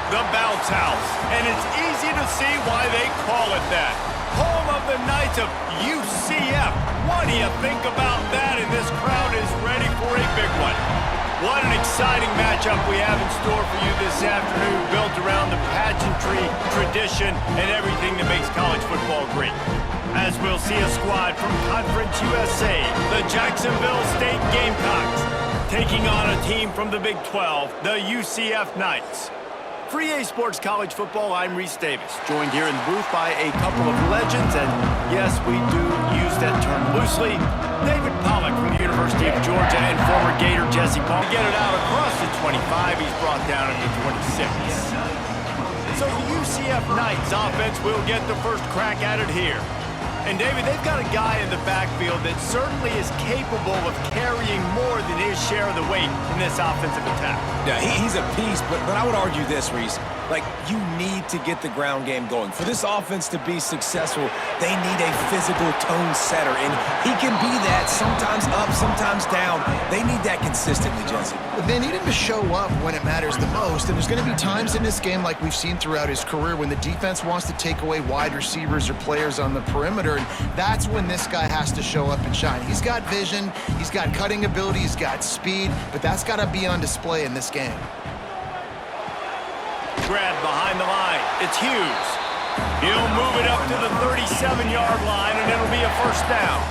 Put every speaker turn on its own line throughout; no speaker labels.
The Bounce House, and it's easy to see why they call it that. Home of the Knights of UCF. What do you think about that? And this crowd is ready for a big one. What an exciting matchup we have in store for you this afternoon, built around the pageantry, tradition, and everything that makes college football great. As we'll see a squad from Conference USA, the Jacksonville State Gamecocks, taking on a team from the Big 12, the UCF Knights. For EA Sports College Football, I'm Reese Davis, joined here in the booth by a couple of legends, and yes, we do use that term loosely. David Pollock from the University of Georgia and former Gator Jesse Paul. Get it out across the 25, he's brought down at the 26. So the UCF Knights offense will get the first crack at it here. And David, they've got a guy in the backfield that certainly is capable of carrying more than his share of the weight in this offensive attack.
Yeah, he's a beast, but I would argue this, Reese. Like, you need to get the ground game going. For this offense to be successful, they need a physical tone setter, and he can be that, sometimes up, sometimes down. They need that consistently, Jesse.
They need him to show up when it matters the most, and there's going to be times in this game like we've seen throughout his career when the defense wants to take away wide receivers or players on the perimeter, and that's when this guy has to show up and shine. He's got vision, he's got cutting ability, he's got speed, but that's got to be on display in this game.
Grab behind the line. It's Hughes. He'll move it up to the 37-yard line, and it'll be a first down.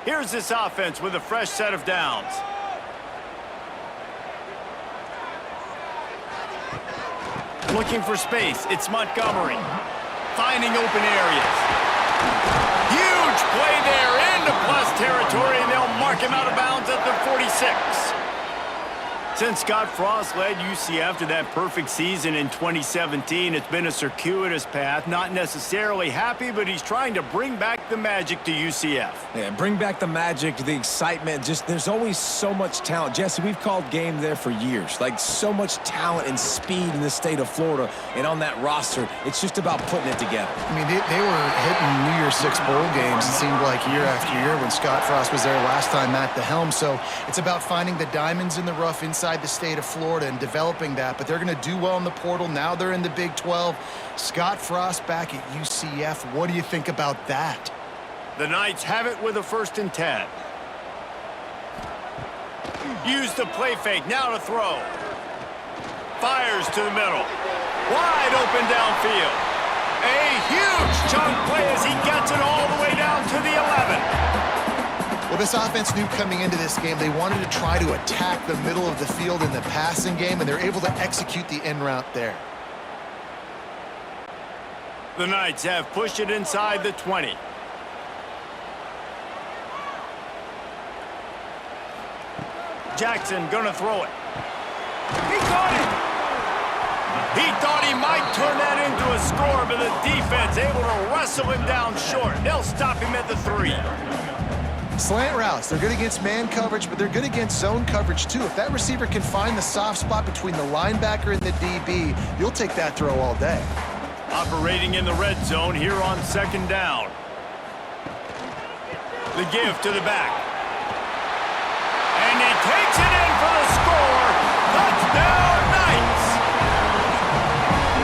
Here's this offense with a fresh set of downs. Looking for space. It's Montgomery. Finding open areas. Huge play there into plus territory, and they'll mark him out of bounds at the 46. Since Scott Frost led UCF to that perfect season in 2017, it's been a circuitous path. Not necessarily happy, but he's trying to bring back the magic to UCF.
Yeah, bring back the magic, the excitement. Just there's always so much talent. Jesse, we've called game there for years. Like, so much talent and speed in the state of Florida, and on that roster, it's just about putting it together.
I mean, they were hitting New Year's Six bowl games, it seemed like, year after year when Scott Frost was there last time at the helm. So it's about finding the diamonds in the rough inside the state of Florida and developing that, but they're going to do well in the portal. Now they're in the Big 12. Scott Frost back at UCF. What do you think about that?
The Knights have it with a 1st and 10. Use the play fake, now to throw. Fires to the middle. Wide open downfield. A huge chunk play as he gets it all the way down to the 11.
Well, this offense knew coming into this game they wanted to try to attack the middle of the field in the passing game, and they're able to execute the in route there.
The Knights have pushed it inside the 20. Jackson gonna throw it. He caught it! He thought he might turn that into a score, but the defense able to wrestle him down short. They'll stop him at the 3.
Slant routes, they're good against man coverage, but they're good against zone coverage too. If that receiver can find the soft spot between the linebacker and the DB, you'll take that throw all day.
Operating in the red zone here on 2nd down. The give to the back. And he takes it in for the score. Touchdown, Knights!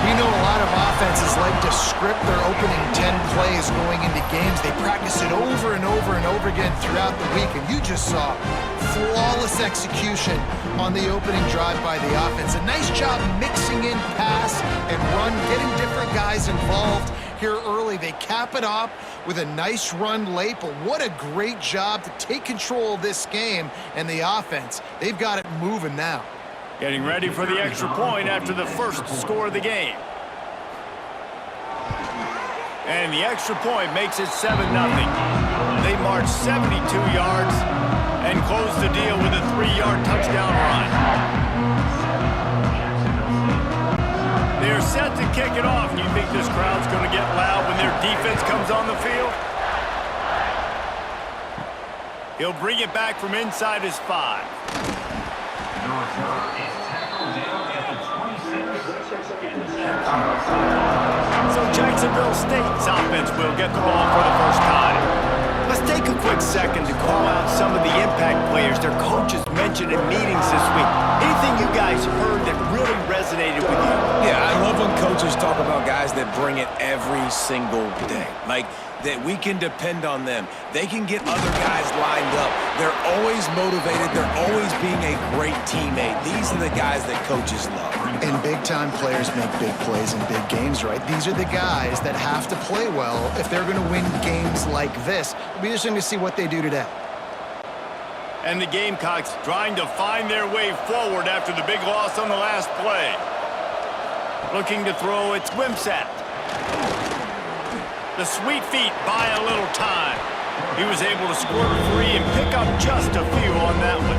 We know a lot of offenses like to script their opening 10 plays going into games. They practice it over and over and over again throughout the week, and you just saw flawless execution on the opening drive by the offense. A nice job mixing in pass and run, getting different guys involved here early. They cap it off with a nice run late, but what a great job to take control of this game and the offense. They've got it moving now.
Getting ready for the extra point after the first score of the game. And the extra point makes it 7-0. They march 72 yards and close the deal with a 3-yard touchdown run. They're set to kick it off. Do you think this crowd's going to get loud when their defense comes on the field? He'll bring it back from inside his 5. So Jacksonville State's offense will get the ball for the first time. quick second to call out some of the impact players their coaches mentioned in meetings this week. Anything you guys heard that really resonated with you?
Yeah, I love when coaches talk about guys that bring it every single day. Like, that we can depend on them. They can get other guys lined up. They're always motivated. They're always being a great teammate. These are the guys that coaches love.
And big-time players make big plays in big games, right? These are the guys that have to play well if they're going to win games like this. It'll be interesting to see what they do today.
And the Gamecocks trying to find their way forward after the big loss on the last play. Looking to throw, it's Wimsatt. The sweet feet buy a little time. He was able to squirt free and pick up just a few on that one.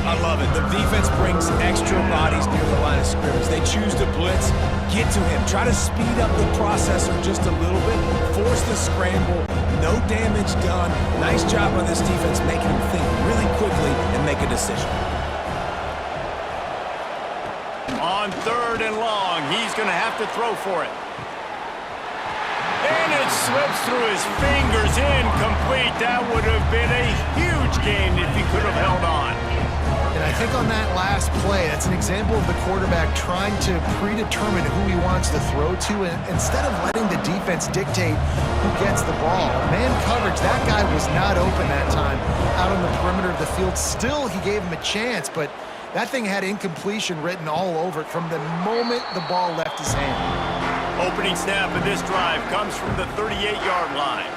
I love it. The defense brings extra bodies near the line of scrimmage. They choose to blitz, get to him, try to speed up the processor just a little bit, force the scramble, no damage done. Nice job on this defense making him think really quickly and make a decision.
On 3rd and long, he's going to have to throw for it. And it slips through his fingers, incomplete. That would have been a huge gain if he could have held on.
And I think on that last play, that's an example of the quarterback trying to predetermine who he wants to throw to, and instead of letting the defense dictate who gets the ball. Man coverage, that guy was not open that time out on the perimeter of the field. Still, he gave him a chance, but that thing had incompletion written all over it from the moment the ball left his hand.
Opening snap of this drive comes from the 38-yard line.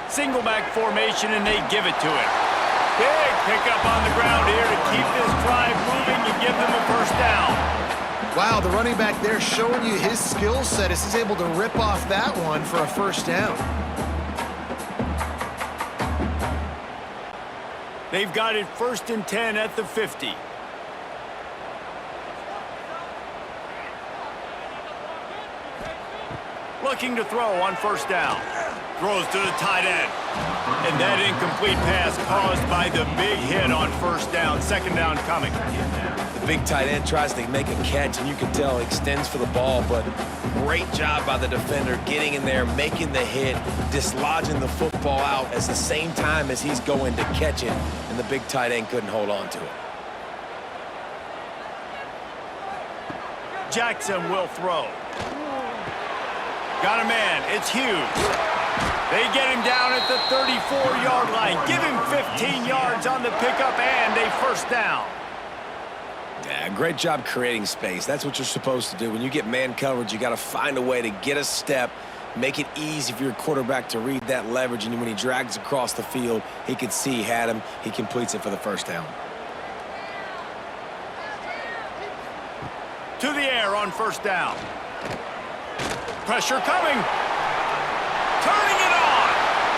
Single back formation, and they give it to him. Big pickup on the ground here to keep this drive moving and give them a first down.
Wow, the running back there showing you his skill set as he's able to rip off that one for a first down.
They've got it 1st and 10 at the 50. Looking to throw on 1st down. Throws to the tight end. And that incomplete pass caused by the big hit on 1st down. 2nd down coming.
The big tight end tries to make a catch, and you can tell extends for the ball, but great job by the defender getting in there, making the hit, dislodging the football out at the same time as he's going to catch it, and the big tight end couldn't hold on to it.
Jackson will throw. Got a man. It's Hughes. They get him down at the 34-yard line. Give him 15 yards on the pickup and a 1st down.
Yeah, great job creating space. That's what you're supposed to do. When you get man coverage, you got to find a way to get a step, make it easy for your quarterback to read that leverage, and when he drags across the field, he can see he had him. He completes it for the 1st down.
To the air on 1st down. Pressure coming. Turning it on.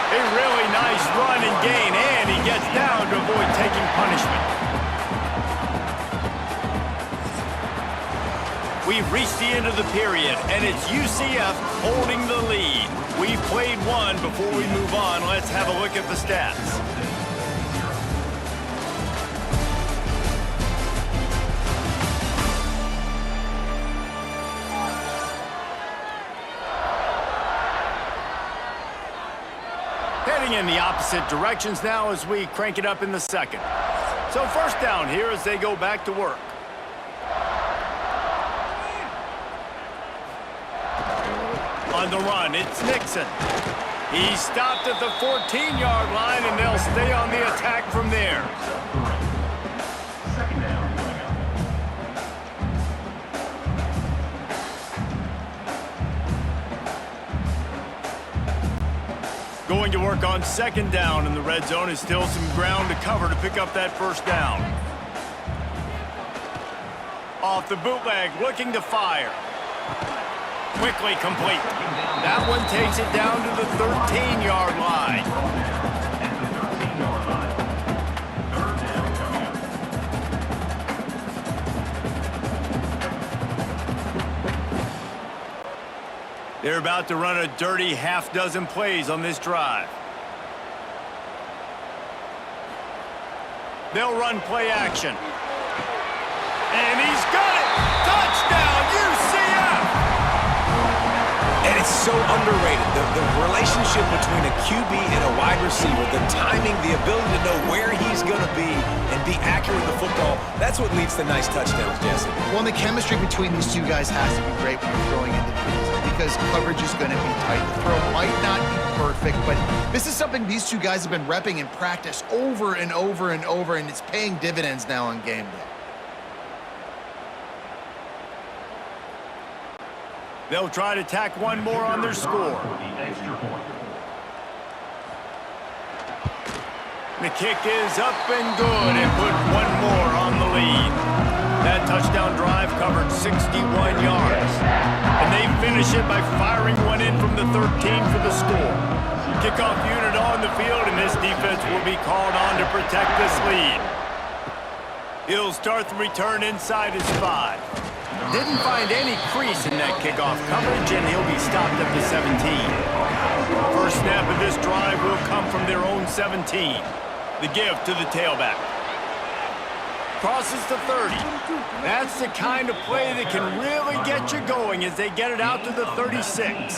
A really nice run and gain, and he gets down to avoid taking punishment. We've reached the end of the period, and it's UCF holding the lead. We've played one. Before we move on, let's have a look at the stats. Heading in the opposite directions now as we crank it up in the 2nd. So 1st down here as they go back to work. On the run, it's Nixon. He's stopped at the 14-yard line, and they'll stay on the attack from there. Going to work on 2nd down, and the red zone is still some ground to cover to pick up that 1st down. Off the bootleg, looking to fire. Quickly complete. That one takes it down to the 13-yard line. They're about to run a dirty half-dozen plays on this drive. They'll run play action. And he's got it! Touchdown, UCF!
And it's It's so underrated. The relationship between a QB and a wide receiver, the timing, the ability to know where he's going to be and be accurate with the football, that's what leads to nice touchdowns, Jesse.
Well, and the chemistry between these two guys has to be great when you're throwing into the end because coverage is going to be tight. The throw might not be perfect, but this is something these two guys have been repping in practice over and over and over, and it's paying dividends now on game day.
They'll try to tack one more on their score. The kick is up and good and put one more on the lead. That touchdown drive covered 61 yards. And they finish it by firing one in from the 13 for the score. Kickoff unit on the field, and this defense will be called on to protect this lead. He'll start the return inside his 5. Didn't find any crease in that kickoff coverage, and he'll be stopped at the 17. First snap of this drive will come from their own 17. The give to the tailback. Crosses the 30. That's the kind of play that can really get you going as they get it out to the 36.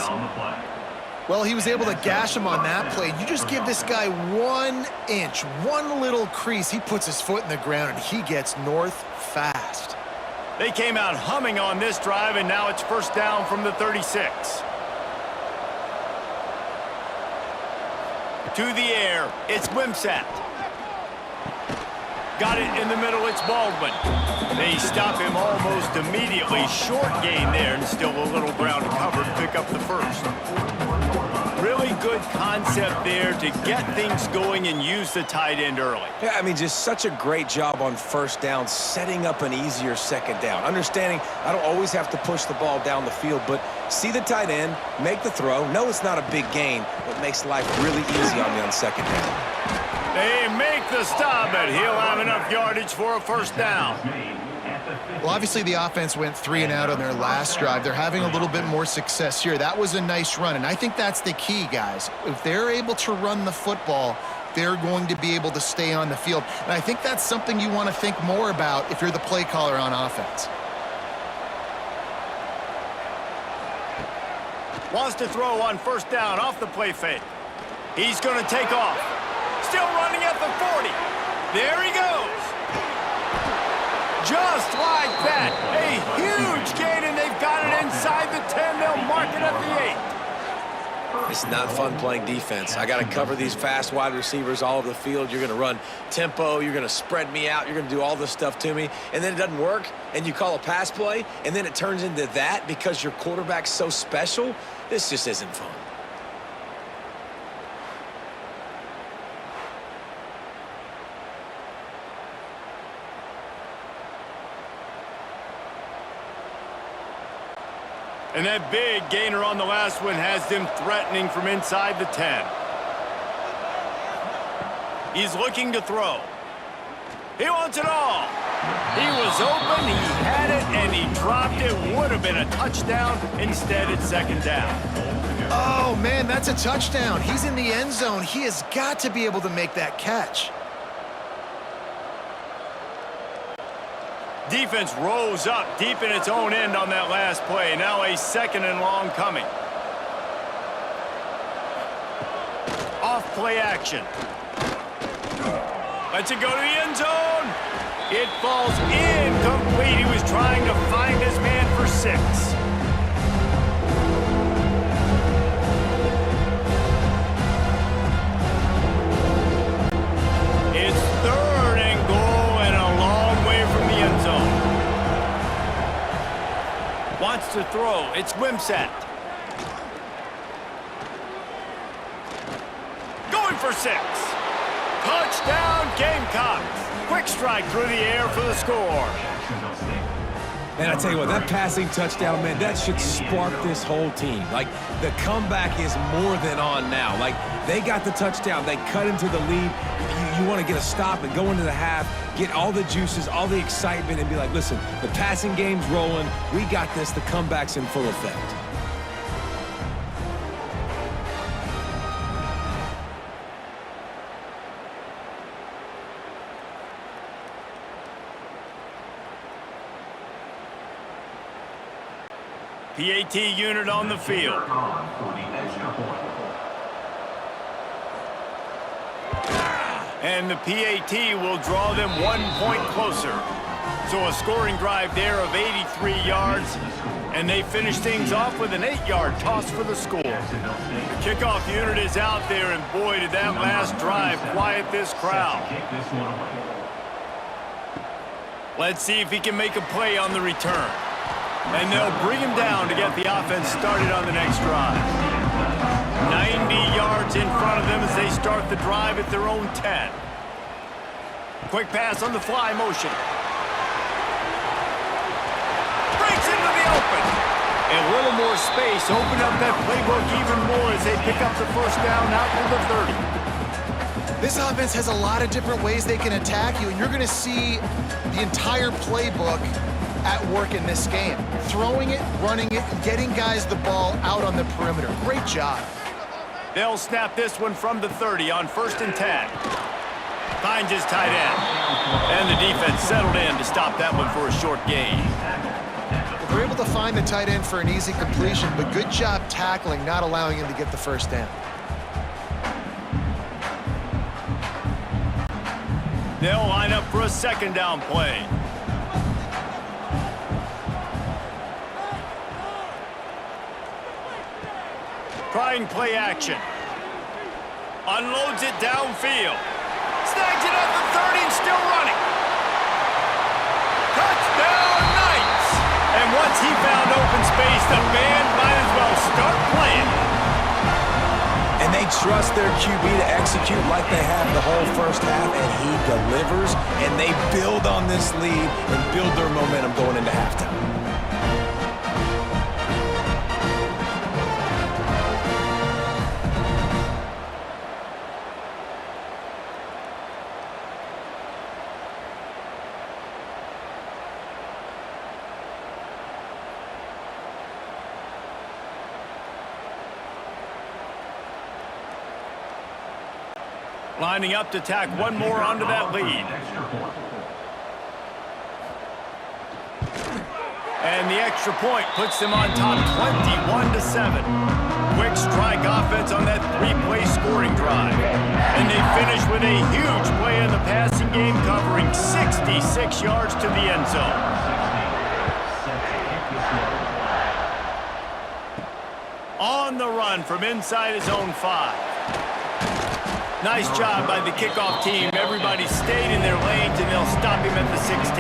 Well, he was able to gash him on that play. You just give this guy 1 inch, one little crease. He puts his foot in the ground, and he gets north fast.
They came out humming on this drive, and now it's first down from the 36. To the air, it's Wimsatt. Got it in the middle, it's Baldwin. They stop him almost immediately. Short gain there, and still a little ground covered to pick up the first. Really good concept there to get things going and use the tight end early.
Yeah, I mean, just such a great job on first down, setting up an easier second down. Understanding I don't always have to push the ball down the field, but see the tight end, make the throw. No, it's not a big gain, but makes life really easy on me on second down.
They make the stop, but he'll have enough yardage for a first down.
Well, obviously the offense went 3 and out on their last drive. They're having a little bit more success here. That was a nice run, and I think that's the key, guys. If they're able to run the football, they're going to be able to stay on the field. And I think that's something you want to think more about if you're the play caller on offense.
Wants to throw on first down off the play fake. He's going to take off. Still running at the 40. There he goes. Just like that. A huge gain, and they've got it inside the 10. They'll mark it at the 8.
It's not fun playing defense. I got to cover these fast wide receivers all over the field. You're going to run tempo. You're going to spread me out. You're going to do all this stuff to me. And then it doesn't work, and you call a pass play, and then it turns into that because your quarterback's so special. This just isn't fun.
And that big gainer on the last one has them threatening from inside the 10. He's looking to throw. He wants it all. He was open, he had it, and he dropped it. Would have been a touchdown. Instead, it's second down.
Oh, man, that's a touchdown. He's in the end zone. He has got to be able to make that catch.
Defense rose up deep in its own end on that last play. Now a second and long coming. Off play action. Lets it go to the end zone. It falls incomplete. He was trying to find his man for 6. It's third and goal and a long way from the end zone. Wants to throw. It's Wimsatt. Going for 6. Touchdown, Gamecocks. Quick strike through the air for the score.
Man, I tell you what, that passing touchdown, man, that should spark this whole team. Like, the comeback is more than on now. Like, they got the touchdown. They cut into the lead. You want to get a stop and go into the half, get all the juices, all the excitement, and be like, listen, the passing game's rolling. We got this. The comeback's in full effect.
PAT unit on the field. And the PAT will draw them 1 point closer. So a scoring drive there of 83 yards, and they finish things off with an 8-yard toss for the score. The kickoff unit is out there, and boy, did that last drive quiet this crowd. Let's see if he can make a play on the return. And they'll bring him down to get the offense started on the next drive. 90 yards in front of them as they start the drive at their own 10. Quick pass on the fly motion. Breaks into the open. A little more space. Open up that playbook even more as they pick up the first down out to the 30.
This offense has a lot of different ways they can attack you, and you're going to see the entire playbook at work in this game. Throwing it, running it, and getting guys the ball out on the perimeter. Great job.
They'll snap this one from the 30 on 1st and 10. Finds his tight end. And the defense settled in to stop that one for a short gain.
They're able to find the tight end for an easy completion, but good job tackling, not allowing him to get the first down.
They'll line up for a 2nd down play. Trying play action. Unloads it downfield. Snags it at the 30 and still running. Touchdown Knights! And once he found open space, the band might as well start playing.
And they trust their QB to execute like they have the whole first half, and he delivers, and they build on this lead and build their momentum going into halftime.
Lining up to tack one more onto that lead. And the extra point puts them on top 21-7. Quick strike offense on that 3-play scoring drive. And they finish with a huge play in the passing game, covering 66 yards to the end zone. On the run from inside his own 5. Nice job by the kickoff team. Everybody stayed in their lanes, and they'll stop him at the 16.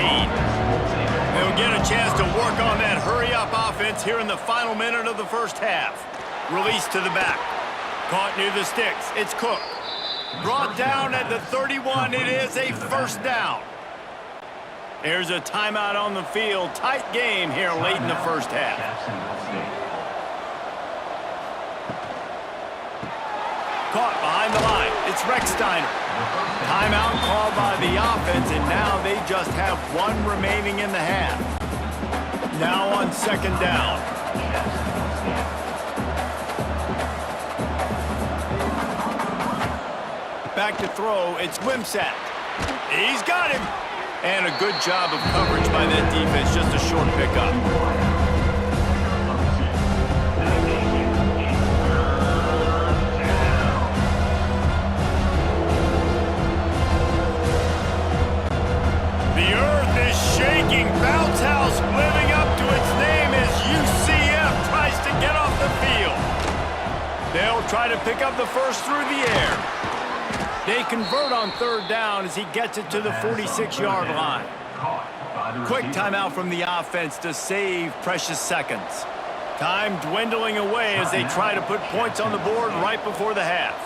They'll get a chance to work on that hurry-up offense here in the final minute of the first half. Release to the back. Caught near the sticks. It's Cook. Brought down at the 31. It is a 1st down. There's a timeout on the field. Tight game here late in the first half. Caught behind the line. It's Recksteiner. Timeout called by the offense, and now they just have 1 remaining in the half. Now on 2nd down. Back to throw. It's Wimsatt. He's got him. And a good job of coverage by that defense. Just a short pickup. Shaking bounce house living up to its name as UCF tries to get off the field. They'll try to pick up the first through the air. They convert on 3rd down as he gets it to the 46-yard line. Quick timeout from the offense to save precious seconds. Time dwindling away as they try to put points on the board right before the half.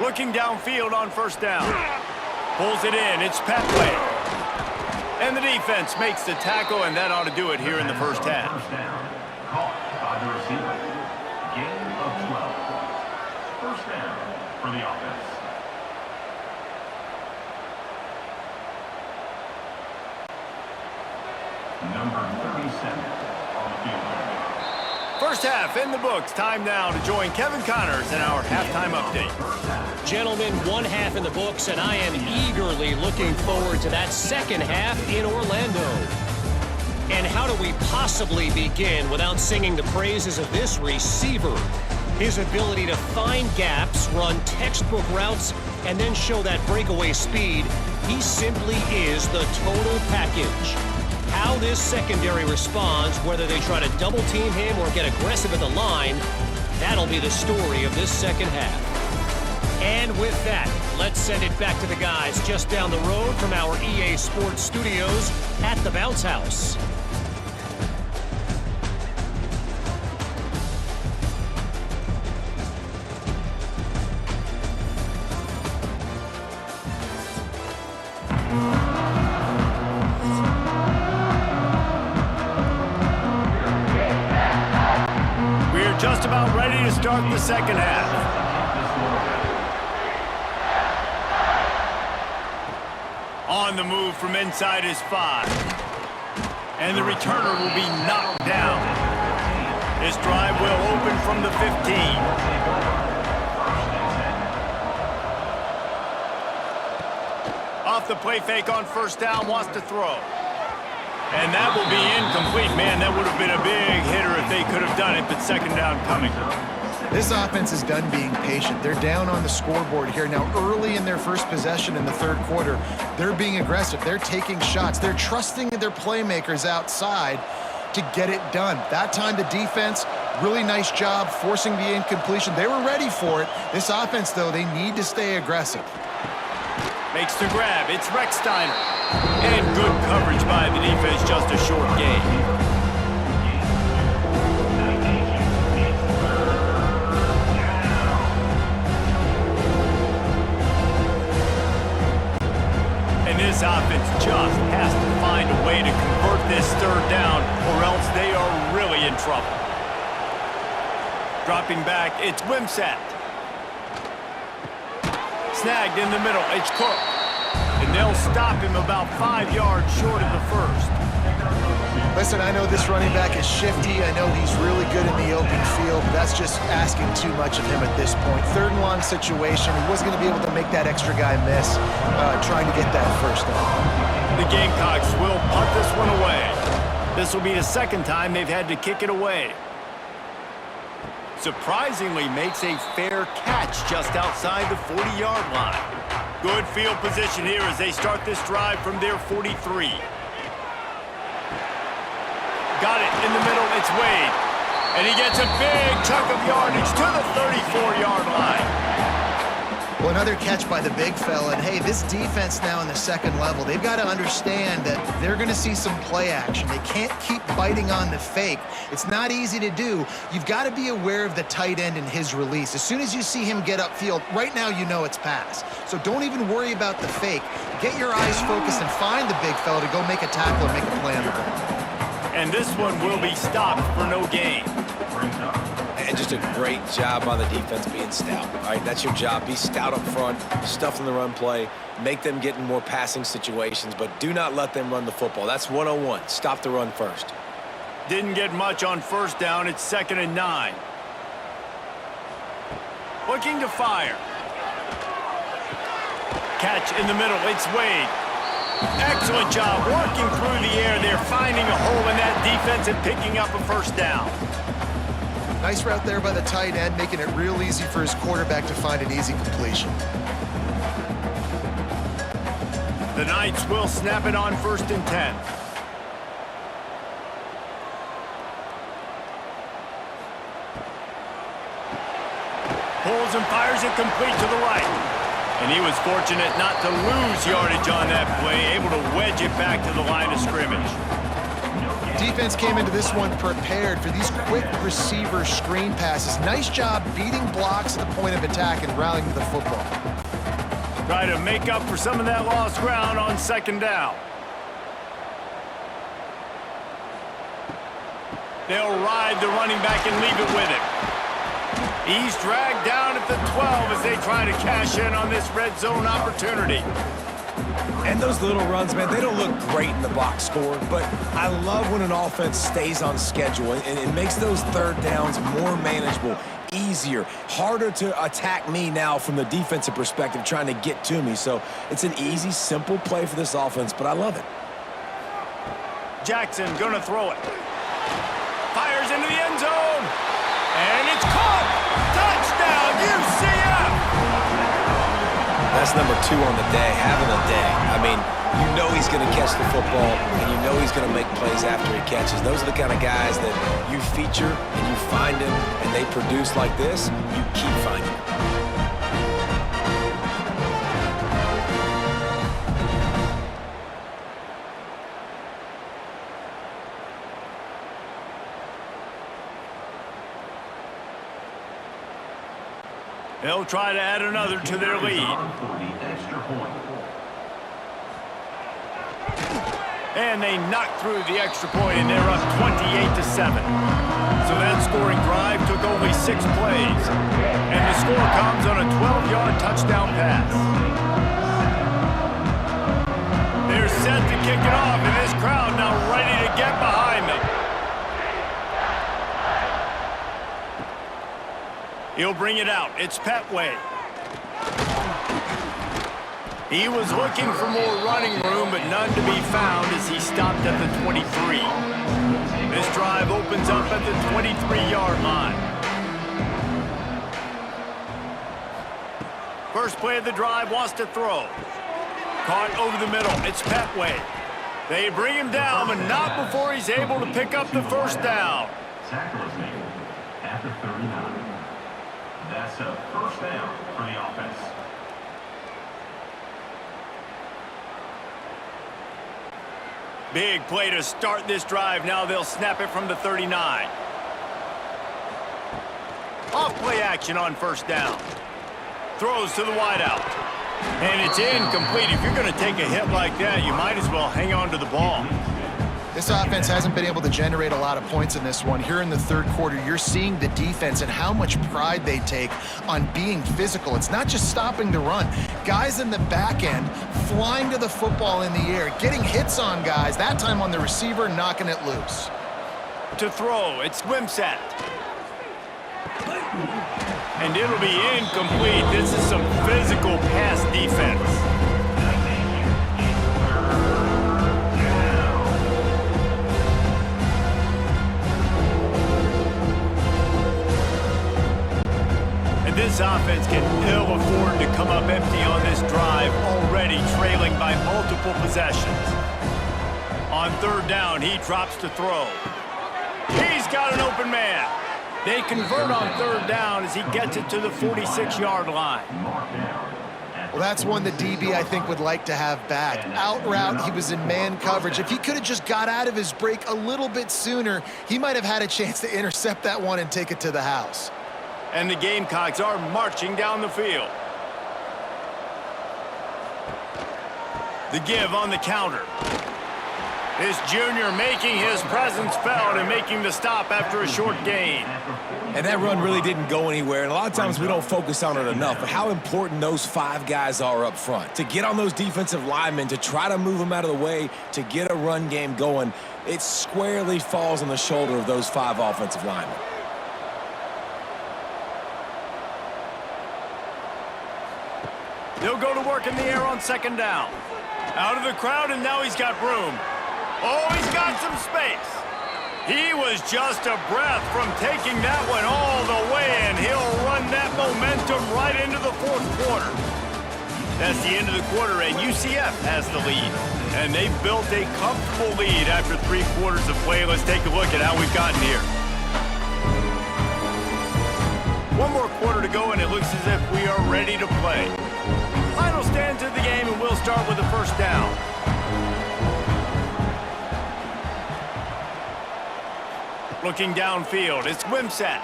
Looking downfield on 1st down. Pulls it in. It's Petway. And the defense makes the tackle, and that ought to do it here in the first half.
Caught by the receiver. Gain of 12. 1st down for the offense. Number 37 on the field.
First half in the books. Time now to join Kevin Connors in our halftime update.
Gentlemen, 1 half in the books, and I am eagerly looking forward to that 2nd half in Orlando. do we possibly begin without singing the praises of this receiver? His ability to find gaps, run textbook routes, and then show that breakaway speed. He simply is the total package. How this secondary responds, whether they try to double team him or get aggressive at the line, that'll be the story of this second half. And with that, let's send it back to the guys just down the road from our EA Sports Studios at the Bounce House.
We're just about ready to start the second half. On the move from inside his 5. And the returner will be knocked down. This drive will open from the 15. Off the play fake on first down, wants to throw. And that will be incomplete. Man, that would have been a big hitter if they could have done it, but second down coming.
This offense is done being patient. They're down on the scoreboard here. Now, early in their first possession in the third quarter, they're being aggressive. They're taking shots. They're trusting their playmakers outside to get it done. That time, the defense, really nice job forcing the incompletion. They were ready for it. This offense, though, they need to stay aggressive.
Makes the grab. It's Recksteiner. And good coverage by the defense, just a short gain. And this offense just has to find a way to convert this third down, or else they are really in trouble. Dropping back, it's Wimsatt. Snagged in the middle, it's Cook. And they'll stop him about 5 yards short of the first.
Listen, I know this running back is shifty. I know he's really good in the open field, but that's just asking too much of him at this point. Third and long situation. He wasn't going to be able to make that extra guy miss, trying to get that first down.
The Gamecocks will punt this one away. This will be the second time they've had to kick it away. Surprisingly makes a fair catch just outside the 40-yard line. Good field position here as they start this drive from their 43. Got it in the middle, it's Wade. And he gets a big chunk of yardage to the 34-yard line.
Well, another catch by the big fella. And, hey, this defense now in the second level, they've got to understand that they're going to see some play action. They can't keep biting on the fake. It's not easy to do. You've got to be aware of the tight end and his release. As soon as you see him get upfield, right now you know it's pass. So don't even worry about the fake. Get your eyes focused and find the big fella to go make a tackle and make a play on the ball.
And this one will be stopped for no gain.
And just a great job on the defense being stout. All right, that's your job. Be stout up front, stuff in the run play, make them get in more passing situations, but do not let them run the football. That's 101. Stop the run first.
Didn't get much on first down. It's 2nd and 9. Looking to fire. Catch in the middle. It's Wade. Excellent job working through the air. They're finding a hole in that defense and picking up a first down.
Nice route there by the tight end, making it real easy for his quarterback to find an easy completion.
The Knights will snap it on 1st and 10. Pulls and fires it complete to the right. And he was fortunate not to lose yardage on that play, able to wedge it back to the line of scrimmage.
Defense came into this one prepared for these quick receiver screen passes. Nice job beating blocks at the point of attack and rallying to the football.
Try to make up for some of that lost ground on 2nd down. They'll ride the running back and leave it with him. He's dragged down at the 12 as they try to cash in on this red zone opportunity.
And those little runs, man, they don't look great in the box score, but I love when an offense stays on schedule and it makes those third downs more manageable, easier, harder to attack me now from the defensive perspective trying to get to me. So it's an easy, simple play for this offense, but I love it.
Jackson gonna throw it. Fires into the end zone. And it's caught. Touchdown, UCF.
That's number 2 on the day, having a day. I mean, you know he's going to catch the football, and you know he's going to make plays after he catches. Those are the kind of guys that you feature, and you find them, and they produce like this, you keep finding them.
They'll try to add another to their lead. And they knock through the extra point, and they're up 28-7. So that scoring drive took only 6 plays. And the score comes on a 12-yard touchdown pass. They're set to kick it off, and this crowd now ready to get behind them. He'll bring it out. It's Petway. He was looking for more running room, but none to be found as he stopped at the 23. This drive opens up at the 23-yard line. First play of the drive, wants to throw. Caught over the middle. It's Petway. They bring him down, but not before he's able to pick up the first down.
Tackle is made at the 39. That's a first down for the offense.
Big play to start this drive. Now they'll snap it from the 39. Off play action on first down. Throws to the wideout. And it's incomplete. If you're going to take a hit like that, you might as well hang on to the ball.
This offense hasn't been able to generate a lot of points in this one. Here in the third quarter, you're seeing the defense and how much pride they take on being physical. It's not just stopping the run. Guys in the back end flying to the football in the air, getting hits on guys, that time on the receiver, knocking it loose.
To throw, it's Wimsatt. And it'll be incomplete. This is some physical pass defense. This offense can ill afford to come up empty on this drive, already trailing by multiple possessions. On third down, he drops to throw. He's got an open man. They convert on third down as he gets it to the 46-yard line.
Well, that's one the DB, I think, would like to have back. Out route, he was in man coverage. If he could have just got out of his break a little bit sooner, he might have had a chance to intercept that one and take it to the house.
And the Gamecocks are marching down the field. The give on the counter. This junior making his presence felt and making the stop after a short gain.
And that run really didn't go anywhere, and a lot of times we don't focus on it enough, but how important those 5 guys are up front. To get on those defensive linemen, to try to move them out of the way, to get a run game going, it squarely falls on the shoulder of those 5 offensive linemen.
They'll go to work in the air on second down. Out of the crowd, and now he's got room. Oh, he's got some space. He was just a breath from taking that one all the way, and he'll run that momentum right into the fourth quarter. That's the end of the quarter, and UCF has the lead. And they've built a comfortable lead after 3 quarters of play. Let's take a look at how we've gotten here. 1 more quarter to go, and it looks as if we are ready to play. Final stands of the game, and we'll start with the first down. Looking downfield, it's Wimsatt.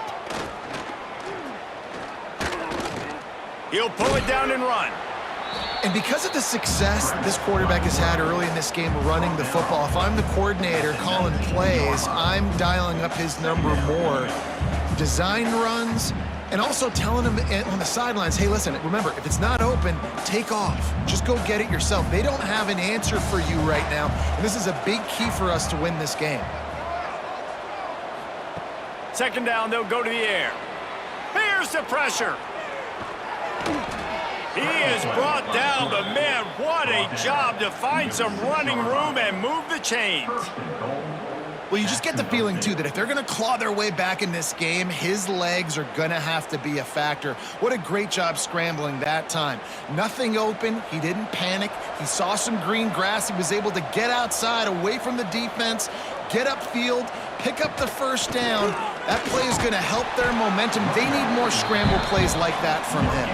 He'll pull it down and run.
And because of the success that this quarterback has had early in this game running the football, if I'm the coordinator calling plays, I'm dialing up his number more. Design runs, and also telling them on the sidelines, hey, listen, remember, if it's not open, take off. Just go get it yourself. They don't have an answer for you right now, and this is a big key for us to win this game.
Second down, they'll go to the air. Here's the pressure. He is brought down, but man, what a job to find some running room and move the chains.
Well, you just get the feeling, too, that if they're going to claw their way back in this game, his legs are going to have to be a factor. What a great job scrambling that time. Nothing open. He didn't panic. He saw some green grass. He was able to get outside, away from the defense, get upfield, pick up the first down. That play is going to help their momentum. They need more scramble plays like that from him.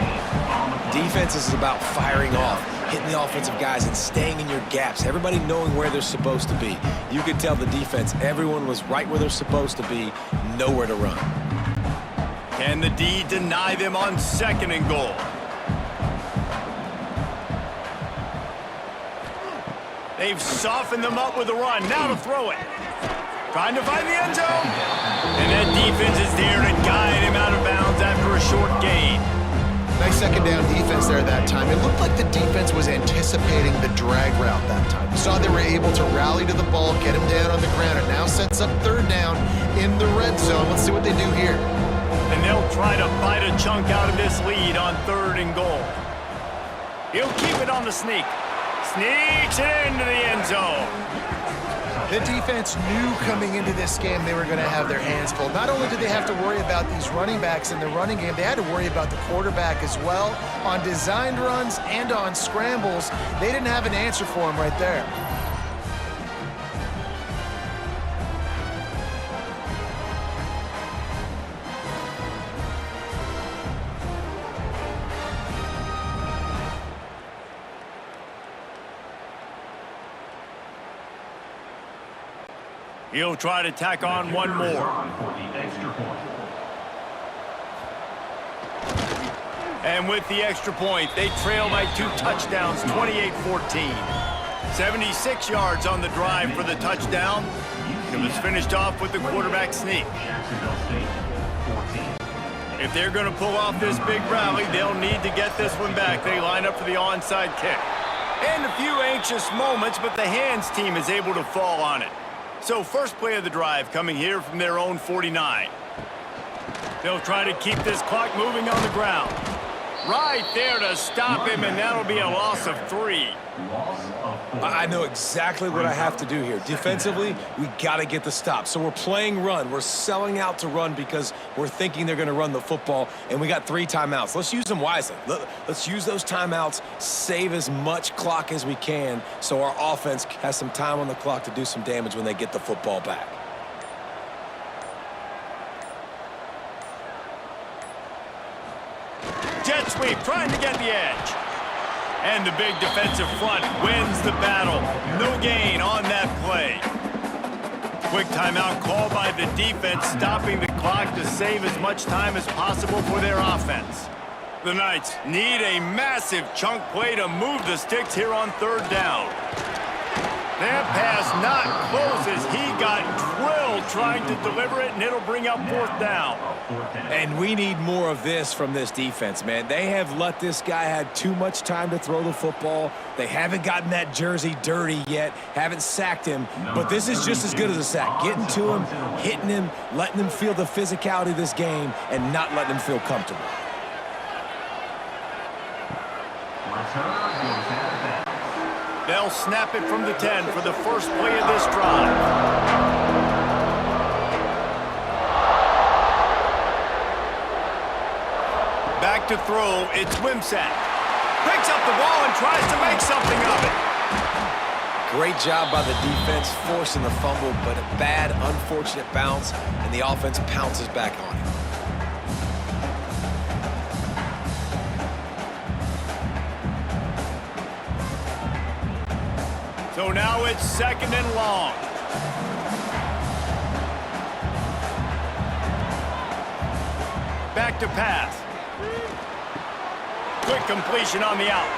Defense is about firing off, hitting the offensive guys and staying in your gaps, everybody knowing where they're supposed to be. You could tell the defense, everyone was right where they're supposed to be, nowhere to run.
Can the D deny them on 2nd and goal? They've softened them up with a run. Now to throw it. Trying to find the end zone. And that defense is there to guide him out of bounds after a short gain.
Nice second down defense there that time. It looked like the defense was anticipating the drag route that time. You saw they were able to rally to the ball, get him down on the ground. It now sets up 3rd down in the red zone. Let's see what they do here.
And they'll try to bite a chunk out of this lead on 3rd and goal. He'll keep it on the sneak. Sneaks it into the end zone.
The defense knew coming into this game they were going to have their hands full. Not only did they have to worry about these running backs in the running game, they had to worry about the quarterback as well. On designed runs and on scrambles, they didn't have an answer for him right there.
He'll try to tack on one more. And with the extra point, they trail by 2 touchdowns, 28-14. 76 yards on the drive for the touchdown. It was finished off with the quarterback sneak.
Jacksonville State, 14.
If they're going to pull off this big rally, they'll need to get this one back. They line up for the onside kick. And a few anxious moments, but the hands team is able to fall on it. So first play of the drive coming here from their own 49. They'll try to keep this clock moving on the ground. Right there to stop him, and that'll be a loss of 3.
I know exactly what I have to do here. Defensively, we got to get the stop. So we're playing run. We're selling out to run because we're thinking they're going to run the football, and we got 3 timeouts. Let's use them wisely. Let's use those timeouts, save as much clock as we can so our offense has some time on the clock to do some damage when they get the football back.
Jet sweep, trying to get the edge. And the big defensive front wins the battle. No gain on that play. Quick timeout called by the defense, stopping the clock to save as much time as possible for their offense. The Knights need a massive chunk play to move the sticks here on 3rd down. That pass not close as he got drilled trying to deliver it, and it'll bring up 4th down.
And we need more of this from this defense, man. They have let this guy have too much time to throw the football. They haven't gotten that jersey dirty yet, haven't sacked him, but this is just as good as a sack. Getting to him, hitting him, letting him feel the physicality of this game, and not letting him feel comfortable.
They'll snap it from the 10 for the first play of this drive. Back to throw, it's Wimsatt. Picks up the ball and tries to make something of it.
Great job by the defense forcing the fumble, but a bad, unfortunate bounce, and the offense pounces back on him.
So now it's 2nd and long. Back to pass. Quick completion on the out.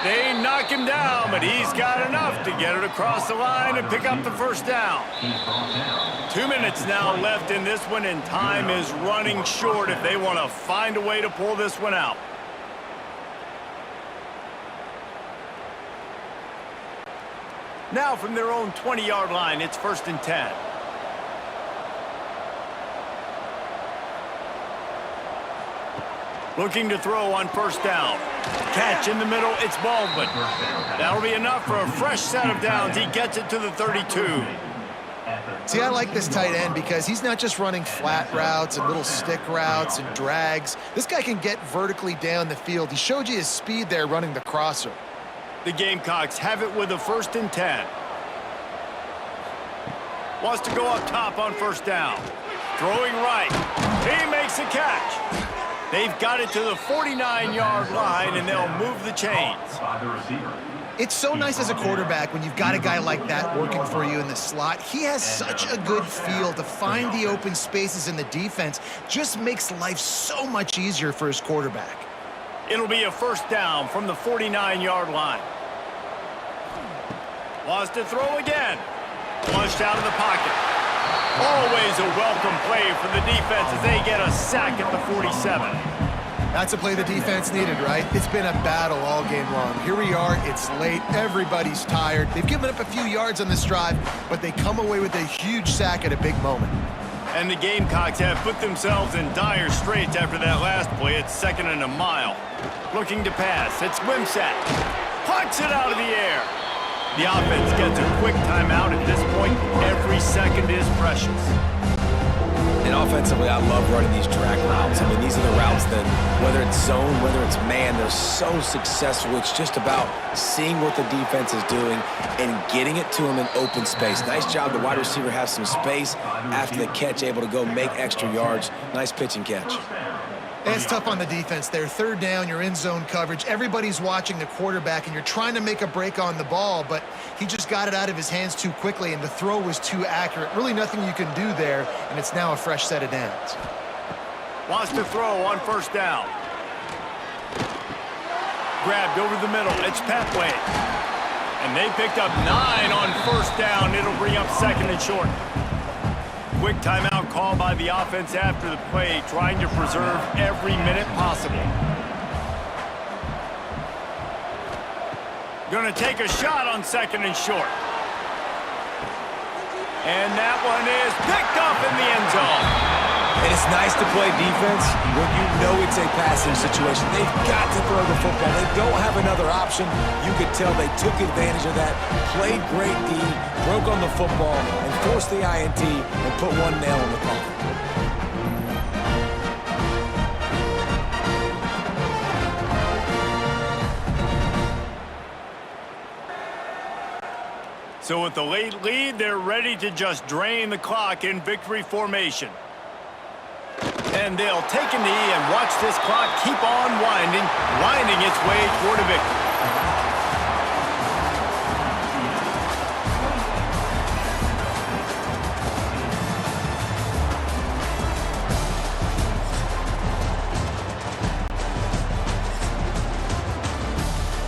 They knock him down, but he's got enough to get it across the line and pick up the 1st down. 2 minutes now left in this one, and time is running short if they want to find a way to pull this one out. Now from their own 20-yard line, it's 1st and 10. Looking to throw on first down. Catch in the middle, it's Baldwin. That'll be enough for a fresh set of downs. He gets it to the 32.
See, I like this tight end because he's not just running flat routes and little stick routes and drags. This guy can get vertically down the field. He showed you his speed there running the crosser.
The Gamecocks have it with a 1st and 10. Wants to go up top on first down. Throwing right. He makes a catch. They've got it to the 49-yard line, and they'll move the chains.
By the receiver.
It's so nice as a quarterback when you've got a guy like that working for you in the slot. He has such a good feel to find the open spaces in the defense. Just makes life so much easier for his quarterback.
It'll be a first down from the 49-yard line. Wants to throw again. Flushed out of the pocket. Always a welcome play for the defense as they get a sack at the 47.
That's a play the defense needed, right? It's been a battle all game long. Here we are, it's late, everybody's tired. They've given up a few yards on this drive, but they come away with a huge sack at a big moment.
And the Gamecocks have put themselves in dire straits after that last play. It's 2nd and a mile. Looking to pass, it's Wimsatt. Punts it out of the air. The offense gets a quick timeout at this point. Every second is precious.
And offensively, I love running these drag routes. I mean, these are the routes that, whether it's zone, whether it's man, they're so successful. It's just about seeing what the defense is doing and getting it to them in open space. Nice job. The wide receiver has some space after the catch, able to go make extra yards. Nice pitch and catch.
And it's tough on the defense there. 3rd down, you're in zone coverage. Everybody's watching the quarterback, and you're trying to make a break on the ball, but he just got it out of his hands too quickly, and the throw was too accurate. Really nothing you can do there, and it's now a fresh set of downs.
Wants to throw on first down. Grabbed over the middle. It's Petway. And they picked up 9 on first down. It'll bring up 2nd and short. Quick timeout call by the offense after the play, trying to preserve every minute possible. Gonna take a shot on 2nd and short. And that one is picked up in the end zone.
And it's nice to play defense when you know it's a passing situation. They've got to throw the football. They don't have another option. You could tell they took advantage of that, played great D, broke on the football, and forced the INT and put one nail in the coffin.
So with the late lead, they're ready to just drain the clock in victory formation. And they'll take a knee and watch this clock keep on winding its way toward a victory.